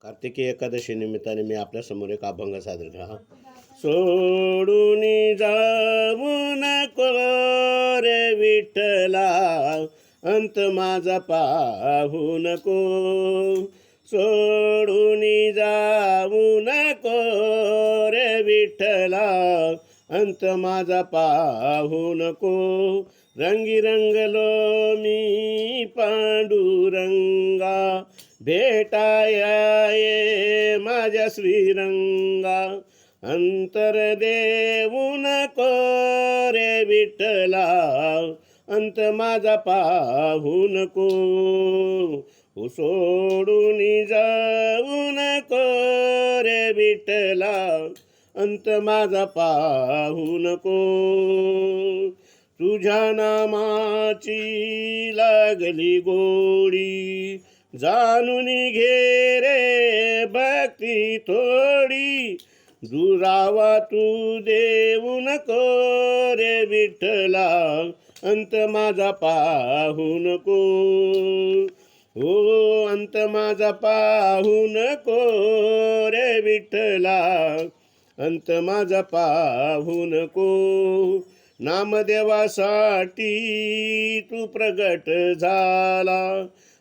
कार्तिकी एकादशी निमित्ताने मी आपल्यासमोर एक अभंग सादर करा. सोडून जाऊ नको रे विठ्ठला, अंत माझा पाहू नको. सोडून जाऊ नको रे विठ्ठला, अंत माझा पाहू नको. रंगी रंगलो मी पांडुरंगा, भेटाया ये माझ्या श्रीरंगा. अंतर देऊ नको रे विठ्ठला, अंत माझा पाहू नको. सोडून जाऊ नको रे विठ्ठला, अंत माझा पाहू नको. तुझ्या नामाची लागली गोडी, जाणून घे रे भक्ती थोडी. दुरावा तू देऊ नको रे विठ्ठला, अंत माझा पाहू नको. हो अंत माझा पाहू नको रे विठ्ठला, अंत माझा पाहू नको. नामदेवासाठी तू प्रगट झाला,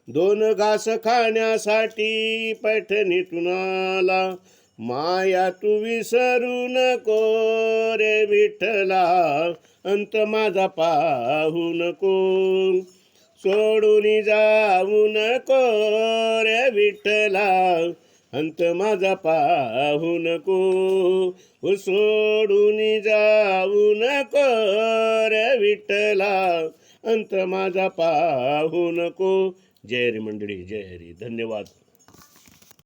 दोन घास खाण्यासाठी पैठणीतून आला. माया तू विसरू नको रे विठ्ठला, अंत माझा पाहू नको. सोडून जाऊ नको रे विठ्ठला, अंत माझा पाहू नको. सोडून जाऊ नको रे विठ्ठला, अंत माझा पाहू नको. जय हरी मंडळी, जय हरी. धन्यवाद.